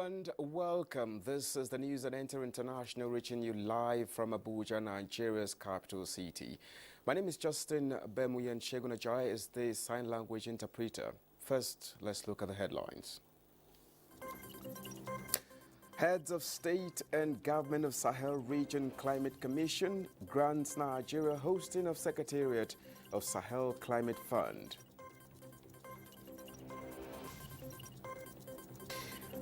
and welcome. This is the news at Enter International, reaching you live from Abuja, Nigeria's capital city. My name is Justin Bemuyan. Shegunajai is the sign language interpreter. First, let's look at the headlines. Heads of State and Government of Sahel Region Climate Commission grants Nigeria hosting of Secretariat of Sahel Climate Fund.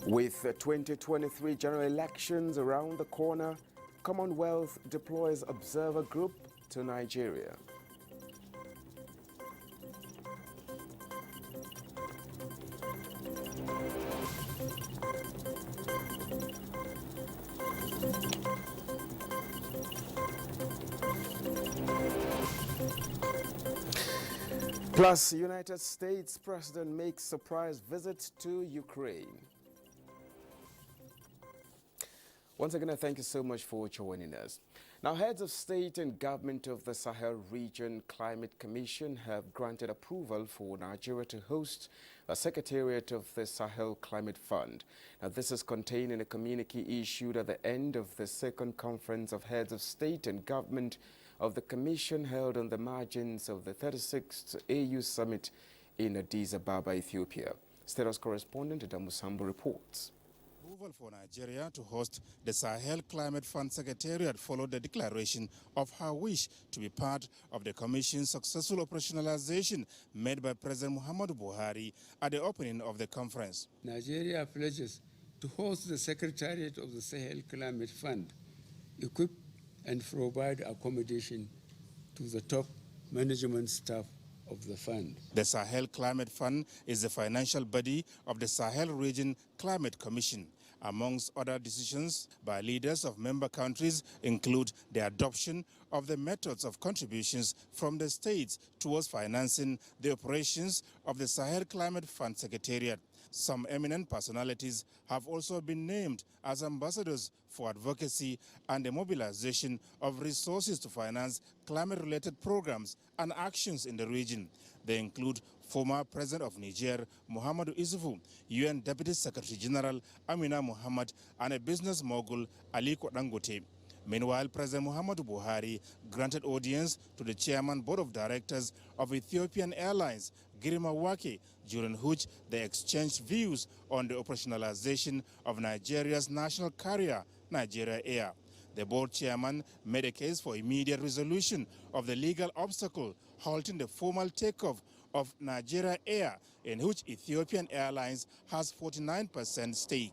With the 2023 general elections around the corner, Commonwealth deploys observer group to Nigeria. Plus, United States President makes surprise visit to Ukraine. Once again, I thank you so much for joining us. Now, heads of state and government of the Sahel Region Climate Commission have granted approval for Nigeria to host a Secretariat of the Sahel Climate Fund. Now, this is contained in a communique issued at the end of the second conference of heads of state and government of the Commission held on the margins of the 36th AU Summit in Addis Ababa, Ethiopia. Status correspondent Damusambu reports. Approval for Nigeria to host the Sahel Climate Fund Secretariat followed the declaration of her wish to be part of the Commission's successful operationalization made by President Muhammadu Buhari at the opening of the conference. Nigeria pledges to host the Secretariat of the Sahel Climate Fund, equip and provide accommodation to the top management staff of the fund. The Sahel Climate Fund is the financial body of the Sahel Region Climate Commission. Amongst other decisions by leaders of member countries include the adoption of the methods of contributions from the states towards financing the operations of the Sahel Climate Fund Secretariat. Some eminent personalities have also been named as ambassadors for advocacy and the mobilization of resources to finance climate-related programs and actions in the region. They include former President of Niger, Muhammadu Isufu, UN Deputy Secretary General Amina Mohammed, and a business mogul, Aliko Dangote. Meanwhile, President Muhammadu Buhari granted audience to the Chairman Board of Directors of Ethiopian Airlines, Girma Wake, during which they exchanged views on the operationalization of Nigeria's national carrier, Nigeria Air. The board chairman made a case for immediate resolution of the legal obstacle halting the formal takeoff of Nigeria Air, in which Ethiopian Airlines has 49% stake.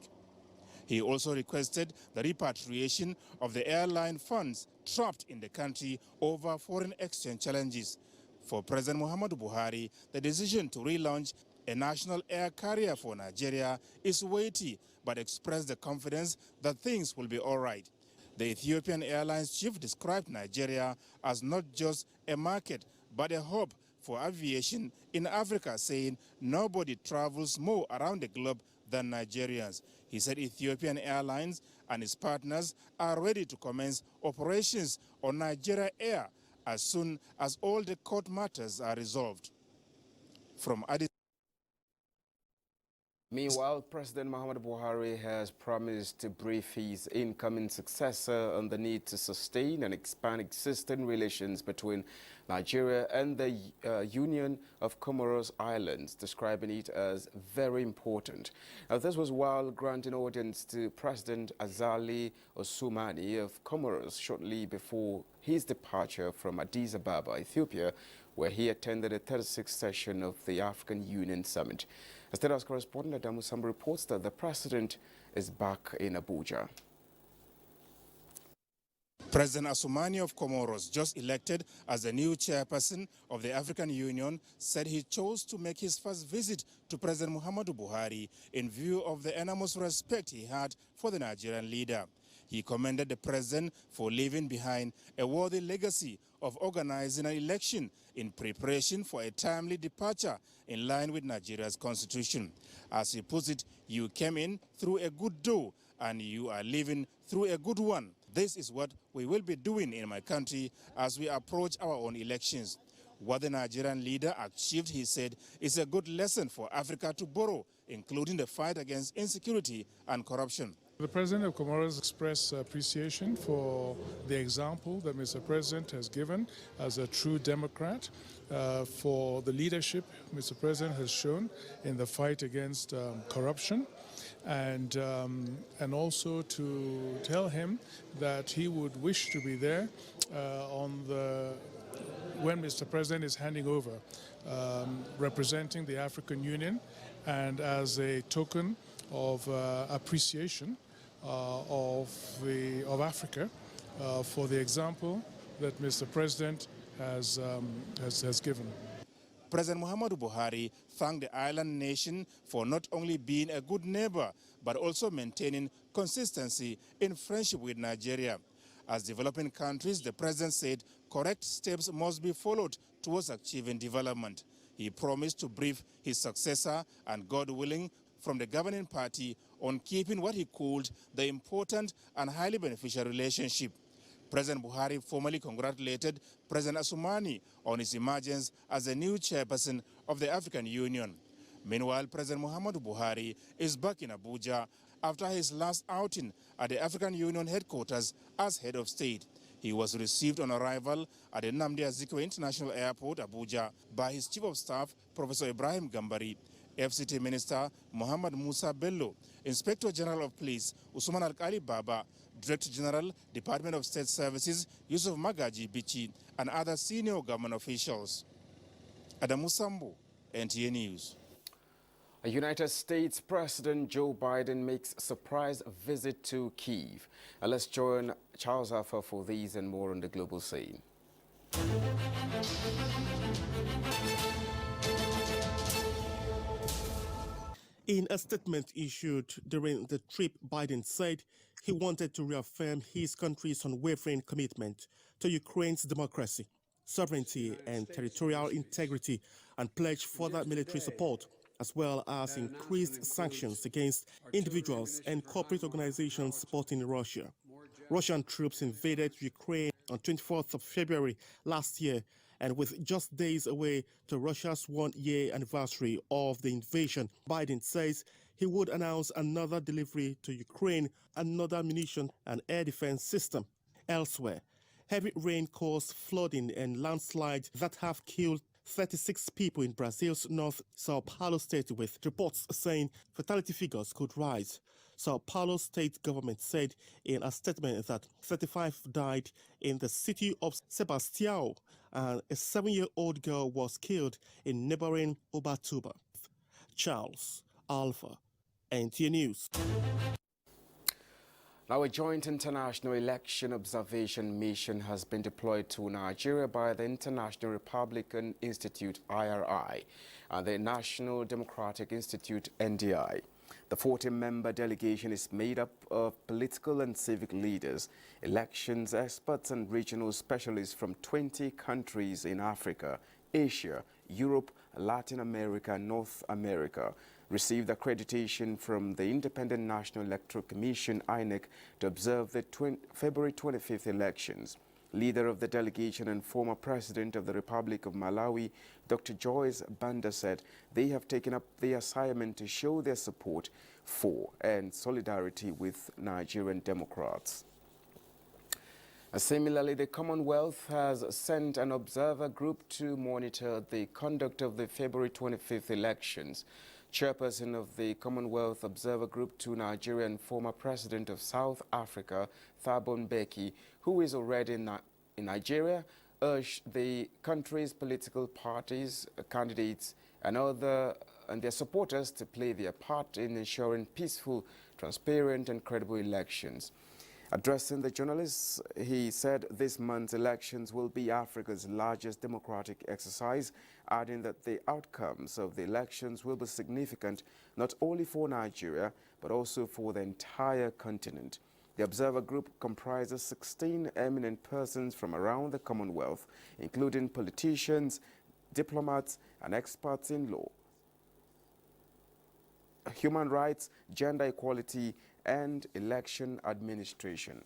He also requested the repatriation of the airline funds trapped in the country over foreign exchange challenges. For President Muhammadu Buhari, the decision to relaunch a national air carrier for Nigeria is weighty, but expressed the confidence that things will be all right. The Ethiopian Airlines chief described Nigeria as not just a market, but a hub for aviation in Africa, saying nobody travels more around the globe than Nigerians. He said Ethiopian Airlines and its partners are ready to commence operations on Nigeria Air as soon as all the court matters are resolved. From Addis. Meanwhile, President Muhammadu Buhari has promised to brief his incoming successor on the need to sustain and expand existing relations between Nigeria and the Union of Comoros Islands, describing it as very important. Now, this was while granting audience to President Azali Osumani of Comoros shortly before his departure from Addis Ababa, Ethiopia, where he attended the 36th session of the African Union Summit. As State House correspondent Adamu Sambu reports that the president is back in Abuja. President Assoumani of Comoros, just elected as the new chairperson of the African Union, said he chose to make his first visit to President Muhammadu Buhari in view of the enormous respect he had for the Nigerian leader. He commended the president for leaving behind a worthy legacy of organizing an election in preparation for a timely departure in line with Nigeria's constitution. As he puts it, you came in through a good door and you are leaving through a good one. This is what we will be doing in my country as we approach our own elections. What the Nigerian leader achieved, he said, is a good lesson for Africa to borrow, including the fight against insecurity and corruption. The President of Comoros expressed appreciation for the example that Mr. President has given as a true Democrat, for the leadership Mr. President has shown in the fight against corruption, and also to tell him that he would wish to be there when Mr. President is handing over, representing the African Union, and as a token of appreciation of Africa for the example that Mr. President has given. President Muhammadu Buhari thanked the island nation for not only being a good neighbor, but also maintaining consistency in friendship with Nigeria. As developing countries, the president said correct steps must be followed towards achieving development. He promised to brief his successor and, God willing, from the governing party on keeping what he called the important and highly beneficial relationship. President Buhari formally congratulated President Assoumani on his emergence as the new chairperson of the African Union. Meanwhile, President Muhammadu Buhari is back in Abuja after his last outing at the African Union headquarters as head of state. He was received on arrival at the Nnamdi Azikiwe International Airport, Abuja, by his Chief of Staff, Professor Ibrahim Gambari, FCT Minister Muhammad Musa Bello, Inspector General of Police Usman Alkali Baba, Director General, Department of State Services Yusuf Magaji Bichi, and other senior government officials. Adamu Sambo, NTA News. United States President Joe Biden makes a surprise visit to Kyiv. Let's join Charles Alpha for these and more on the global scene. In a statement issued during the trip, Biden said he wanted to reaffirm his country's unwavering commitment to Ukraine's democracy, sovereignty and territorial integrity, and pledge further military support, as well as increased sanctions against individuals and corporate organizations supporting Russia. Russian troops invaded Ukraine on 24th of February last year, and with just days away to Russia's one-year anniversary of the invasion, Biden says he would announce another delivery to Ukraine, another munition and air defense system. Elsewhere, heavy rain caused flooding and landslides that have killed 36 people in Brazil's North Sao Paulo state, with reports saying fatality figures could rise. Sao Paulo state government said in a statement that 35 died in the city of Sebastião and a 7-year-old girl was killed in neighboring Ubatuba. Charles Alpha, NTA News. Now, a joint international election observation mission has been deployed to Nigeria by the International Republican Institute, IRI, and the National Democratic Institute, NDI. The 40-member delegation is made up of political and civic leaders, elections experts and regional specialists from 20 countries in Africa, Asia, Europe, Latin America, and North America. Received accreditation from the Independent National Electoral Commission, INEC, to observe the February 25th elections. Leader of the delegation and former President of the Republic of Malawi, Dr. Joyce Banda, said they have taken up the assignment to show their support for and solidarity with Nigerian Democrats. Similarly, the Commonwealth has sent an observer group to monitor the conduct of the February 25th elections. Chairperson of the Commonwealth Observer Group to Nigeria and former President of South Africa, Thabo Mbeki, who is already in Nigeria, urged the country's political parties, candidates, and their supporters to play their part in ensuring peaceful, transparent, and credible elections. Addressing the journalists, he said this month's elections will be Africa's largest democratic exercise, adding that the outcomes of the elections will be significant not only for Nigeria, but also for the entire continent. The observer group comprises 16 eminent persons from around the Commonwealth, including politicians, diplomats, and experts in law, human rights, gender equality, and election administration.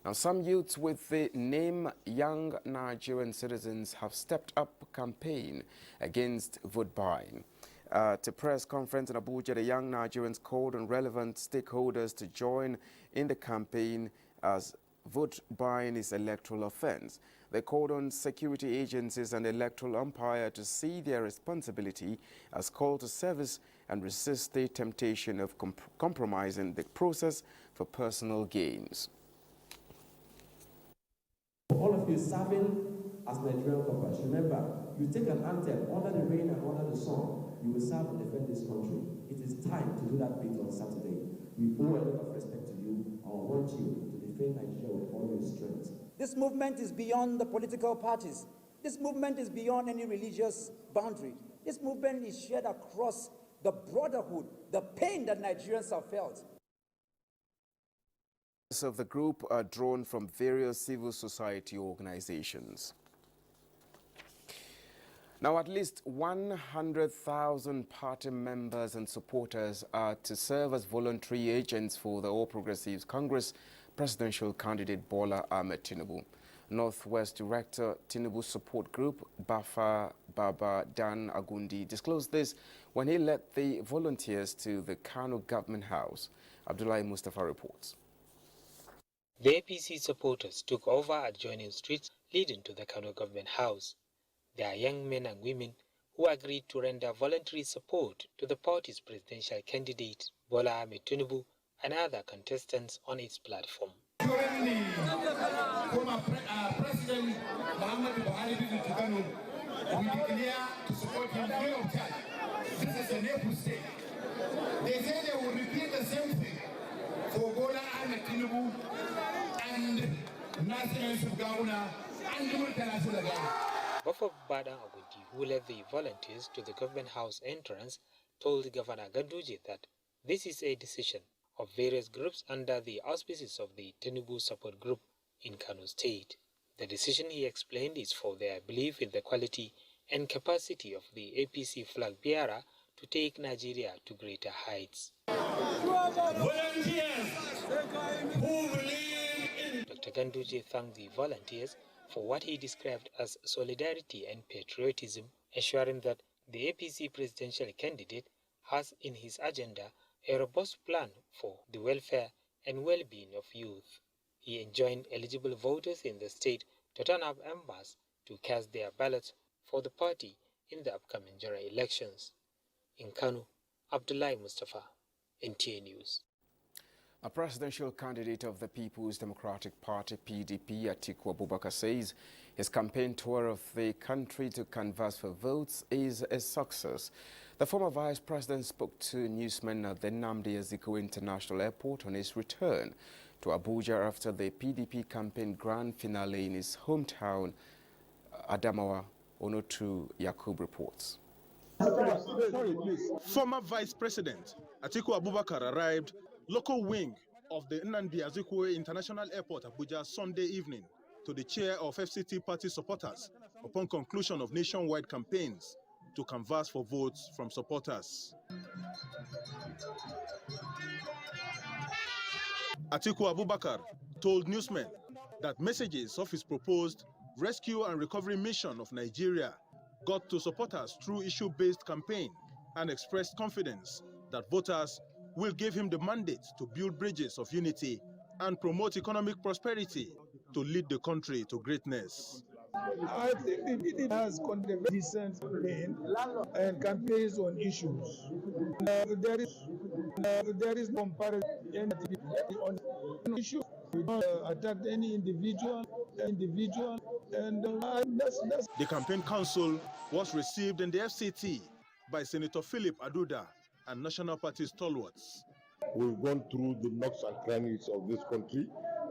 Now, some youths with the name Young Nigerian Citizens have stepped up campaign against vote buying. At a press conference in Abuja, the Young Nigerians called on relevant stakeholders to join in the campaign as vote buying is electoral offense. They called on security agencies and electoral umpire to see their responsibility as call to service and resist the temptation of compromising the process for personal gains. All of you serving as Nigerian corporates, remember, you take an anthem under the rain and under the sun, you will serve and defend this country. It is time to do that bit on Saturday. We owe a lot of respect to you and want you to defend Nigeria with all your strength. This movement is beyond the political parties. This movement is beyond any religious boundary. This movement is shared across the brotherhood, the pain that Nigerians have felt. Of the group are drawn from various civil society organizations. Now, at least 100,000 party members and supporters are to serve as voluntary agents for the All Progressives Congress Presidential Candidate Bola Ahmed Tinubu. Northwest Director Tinubu Support Group Bafa Baba Dan Agundi disclosed this when he led the volunteers to the Kano Government House. Abdullahi Mustafa reports. The APC supporters took over adjoining streets leading to the Kano Government House. There are young men and women who agreed to render voluntary support to the party's presidential candidate, Bola Ahmed Tinubu, and other contestants on its platform. During the former President Buhari visit to Kano, we declare to support him free of charge. This is a Naples state. They say they will repeat the same thing for Bola Ahmed Tinubu and National Yusuf Gawuna and Murtala Sulagaya. Bafo Bada Agundi, who led the volunteers to the government house entrance, told Governor Ganduje that this is a decision of various groups under the auspices of the Tinubu Support Group in Kano State. The decision, he explained, is for their belief in the quality and capacity of the APC flag bearer to take Nigeria to greater heights. Volunteers who believe in Dr. Ganduje thanked the volunteers for what he described as solidarity and patriotism, assuring that the APC presidential candidate has in his agenda a robust plan for the welfare and well-being of youth. He enjoined eligible voters in the state to turn up en masse to cast their ballots for the party in the upcoming general elections. In Kano, Abdullahi Mustafa, NTA News. A presidential candidate of the People's Democratic Party, PDP, Atiku Abubakar, says his campaign tour of the country to canvass for votes is a success. The former vice president spoke to newsmen at the Nnamdi Azikiwe International Airport on his return to Abuja after the PDP campaign grand finale in his hometown, Adamawa. Onotu Yakub reports. Former Vice President Atiku Abubakar arrived local wing of the Nnamdi Azikiwe International Airport, Abuja, Sunday evening to the chair of FCT party supporters upon conclusion of nationwide campaigns to canvass for votes from supporters. Atiku Abubakar told newsmen that messages of his proposed rescue and recovery mission of Nigeria got to supporters through issue-based campaign and expressed confidence that voters will give him the mandate to build bridges of unity and promote economic prosperity to lead the country to greatness. I think it has conducted a decent campaign and campaigns on issues. There is no comparison on issues. We don't attack any individual, and that's. The campaign council was received in the FCT by Senator Philip Aduda and National Party stalwarts. We've gone through the nooks and crannies of this country,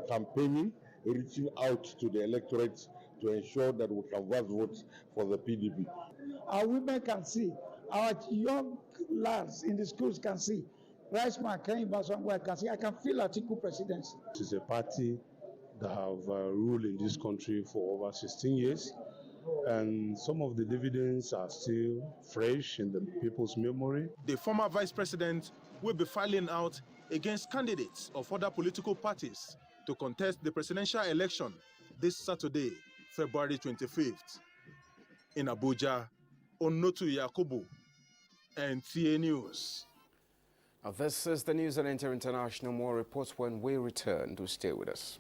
campaigning, reaching out to the electorate to ensure that we canvass votes for the PDP. Our women can see, our young lads in the schools can see, Riceman can see, I can feel Atiku presidency. It is a party that have ruled in this country for over 16 years, and some of the dividends are still fresh in the people's memory. The former vice president will be filing out against candidates of other political parties to contest the presidential election this Saturday, February 25th. In Abuja, Onotu Yakubu, NTA News. Now, this is the news on NTA International. More reports when we return. Do stay with us.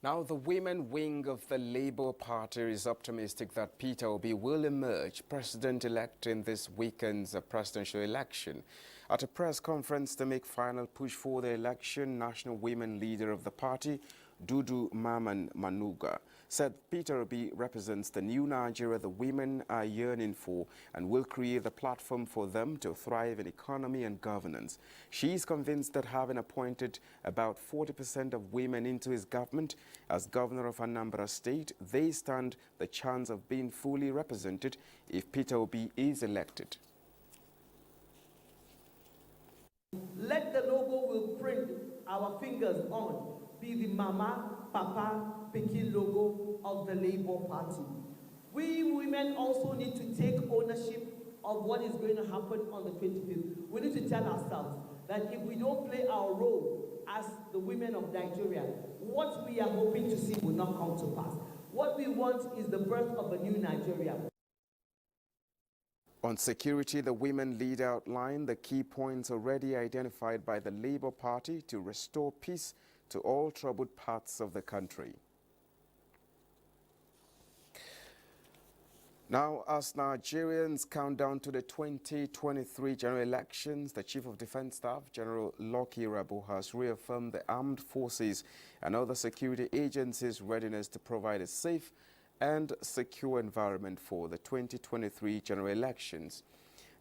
Now, the women wing of the Labour Party is optimistic that Peter Obi will emerge president-elect in this weekend's presidential election. At a press conference to make final push for the election, national women leader of the party, Dudu Maman Manuga, said Peter Obi represents the new Nigeria the women are yearning for and will create the platform for them to thrive in economy and governance. She is convinced that having appointed about 40% of women into his government as governor of Anambra State, they stand the chance of being fully represented if Peter Obi is elected. Let the logo we'll print our fingers on be the Mama, Papa, Pikin logo of the Labour Party. We women also need to take ownership of what is going to happen on the 25th. We need to tell ourselves that if we don't play our role as the women of Nigeria, what we are hoping to see will not come to pass. What we want is the birth of a new Nigeria. On security, the women leader outlined the key points already identified by the Labour Party to restore peace to all troubled parts of the country. Now, as Nigerians count down to the 2023 general elections, the Chief of Defense Staff, General Lucky Rabo, has reaffirmed the armed forces and other security agencies' readiness to provide a safe and secure environment for the 2023 general elections.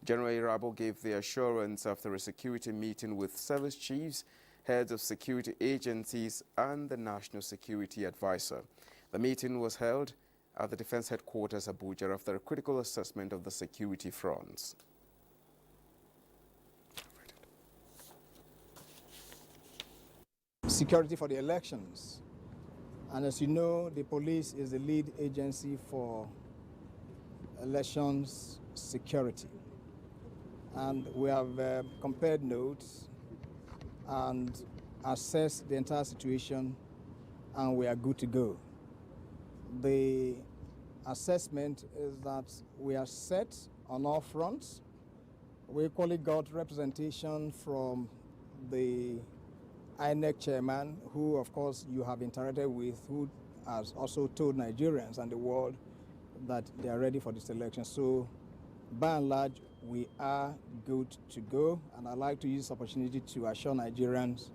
General Irabo gave the assurance after a security meeting with service chiefs, heads of security agencies, and the National Security Advisor. The meeting was held at the Defense Headquarters, Abuja, after a critical assessment of the security fronts. Security for the elections. And as you know, the police is the lead agency for elections security. And we have compared notes and assessed the entire situation, and we are good to go. The assessment is that we are set on all fronts. We equally got representation from the INEC chairman, who of course you have interacted with, who has also told Nigerians and the world that they are ready for this election. So by and large, we are good to go, and I'd like to use this opportunity to assure Nigerians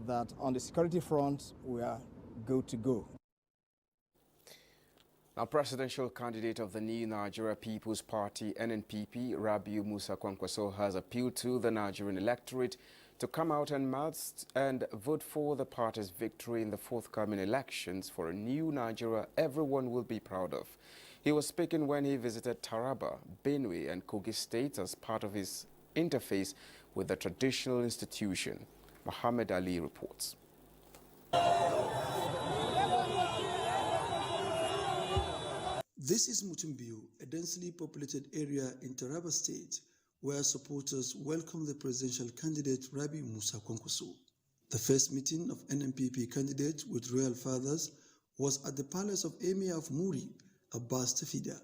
that on the security front, we are good to go. Now, presidential candidate of the new Nigeria People's Party, NNPP, Rabiu Musa Kwankwaso, has appealed to the Nigerian electorate to come out en masse and vote for the party's victory in the forthcoming elections for a new Nigeria everyone will be proud of. He was speaking when he visited Taraba, Benue, and Kogi states as part of his interface with the traditional institution. Mohammed Ali reports. This is Mutumbiu, a densely populated area in Taraba State, where supporters welcome the presidential candidate Rabiu Musa Kwankwaso. The first meeting of NNPP candidate with royal fathers was at the palace of Emir of Muri, Abbas Tafida,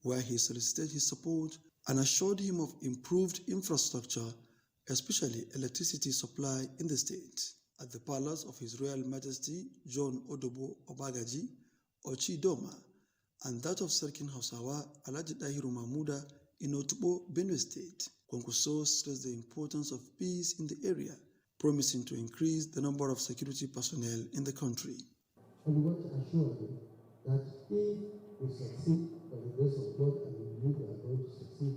where he solicited his support and assured him of improved infrastructure, especially electricity supply in the state. At the palace of His Royal Majesty John Odobo Obagaji, Ochidoma, and that of Sarkin Hausawa Alhaji Dahiru Mahmuda in Otubo, Benue State, Kwankwaso stressed the importance of peace in the area, promising to increase the number of security personnel in the country. And we want to assure you that if we succeed by the grace of God, and we believe we are going to succeed,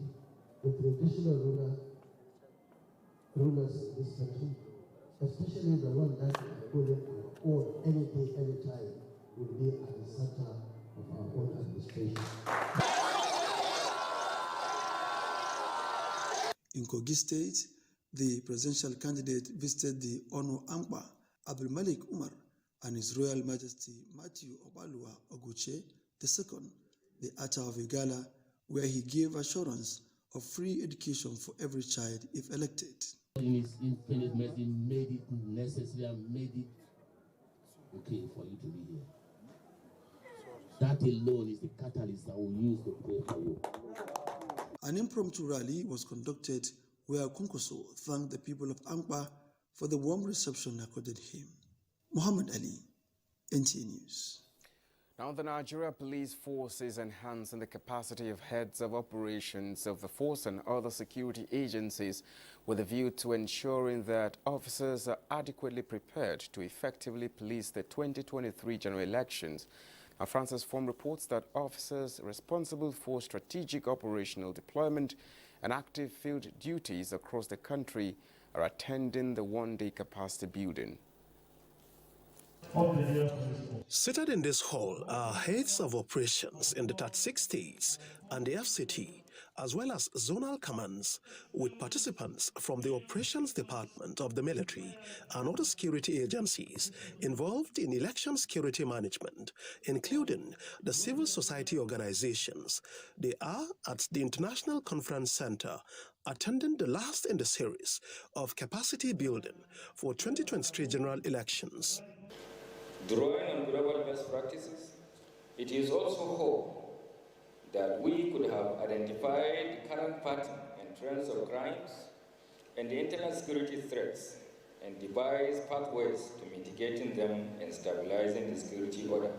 the traditional rulers in this country, especially the one that we are calling our own any day, any time, will be at the center of our own administration. In Kogi State, the presidential candidate visited the Ono Ampa, Abdul Malik Umar, and His Royal Majesty Matthew Obalua Oguche II, the Atta of Igala, where he gave assurance of free education for every child if elected. In his infinite mercy, made it necessary and made it That alone is the catalyst that we'll use to pray for you. An impromptu rally was conducted where Kwankwaso thanked the people of Ankpa for the warm reception accorded him. Muhammad Ali, NTA News. Now, the Nigeria Police Force is enhancing the capacity of heads of operations of the force and other security agencies with a view to ensuring that officers are adequately prepared to effectively police the 2023 general elections. Now, Francis Form reports that officers responsible for strategic operational deployment and active field duties across the country are attending the one-day capacity building. Seated in this hall are heads of operations in the 36 states and the FCT, as well as zonal commands, with participants from the operations department of the military and other security agencies involved in election security management, including the civil society organizations. They are at the International Conference Center, attending the last in the series of capacity building for 2023 general elections. Drawing on global best practices, it is also hoped that we could have identified the current pattern and trends of crimes and the internal security threats and devise pathways to mitigating them and stabilizing the security order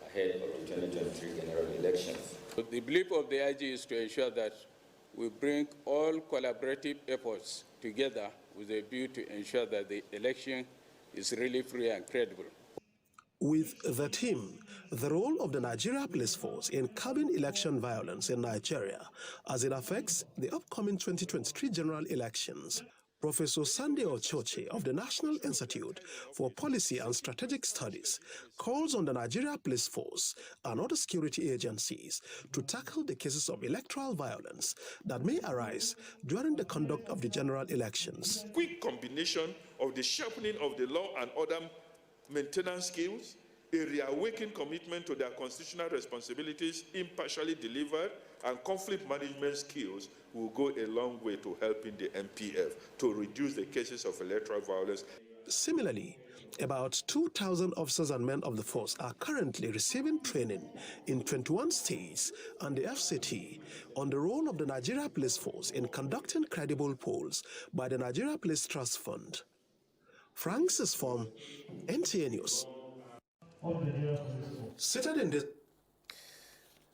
ahead of the 2023 general elections. The belief of the IG is to ensure that we bring all collaborative efforts together with a view to ensure that the election is really free and credible. With the team, the role of the Nigeria Police Force in curbing election violence in Nigeria as it affects the upcoming 2023 general elections. Professor Sunday Ochoche of the National Institute for Policy and Strategic Studies calls on the Nigeria Police Force and other security agencies to tackle the cases of electoral violence that may arise during the conduct of the general elections. Quick combination of the sharpening of the law and order maintenance skills, a reawakened commitment to their constitutional responsibilities impartially delivered, and conflict management skills will go a long way to helping the NPF to reduce the cases of electoral violence. Similarly, about 2,000 officers and men of the force are currently receiving training in 21 states and the FCT on the role of the Nigeria Police Force in conducting credible polls by the Nigeria Police Trust Fund. Francis Form, NTA News. Seated in this.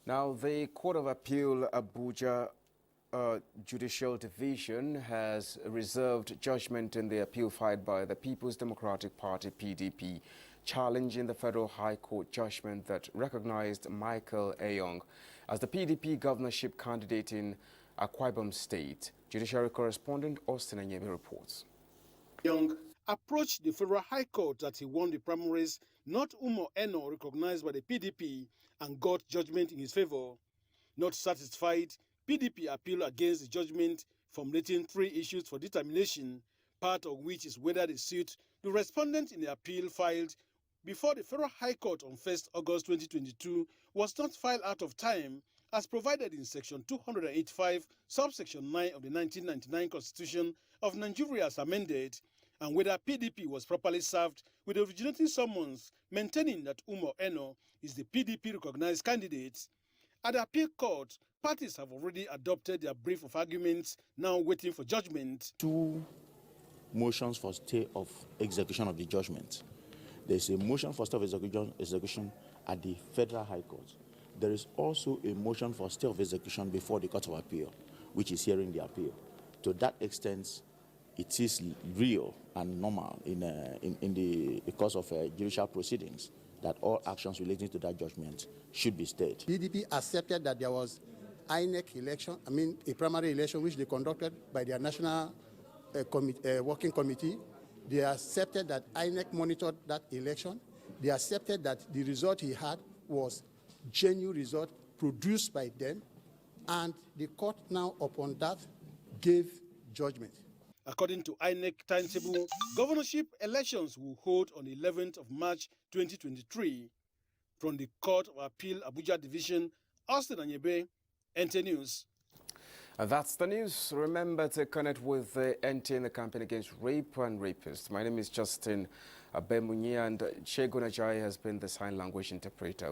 Now, the Court of Appeal Abuja Judicial Division has reserved judgment in the appeal filed by the People's Democratic Party, PDP, challenging the Federal High Court judgment that recognized Michael Ayong as the PDP governorship candidate in Akwa Ibom State. Judiciary correspondent Austin Anyemi reports. Young approached the Federal High Court that he won the primaries, not Umo Eno, recognized by the PDP, and got judgment in his favor. Not satisfied, PDP appealed against the judgment, formulating 3 issues for determination, part of which is whether the suit the respondent in the appeal filed before the Federal High Court on 1st August 2022 was not filed out of time, as provided in Section 285, subsection 9 of the 1999 Constitution of Nigeria as amended, and whether PDP was properly served with the originating summons, maintaining that Umo Eno is the PDP-recognized candidate. At the appeal court, parties have already adopted their brief of arguments, now waiting for judgment. 2 motions for stay of execution of the judgment. There is a motion for stay of execution at the Federal High Court. There is also a motion for stay of execution before the Court of Appeal, which is hearing the appeal. To that extent, it is real and normal in the course of judicial proceedings that all actions relating to that judgment should be stayed. PDP accepted that there was INEC election, a primary election which they conducted by their national working committee. They accepted that INEC monitored that election. They accepted that the result he had was genuine result produced by them, and the court now upon that gave judgment. According to INEC timetable, governorship elections will hold on the 11th of March 2023. From the Court of Appeal Abuja Division, Austin Anyebe, NTA News. And that's the news. Remember to connect with the NTA in the campaign against rape and rapists. My name is Justin Abemunye, and Shegun Ajayi has been the sign language interpreter.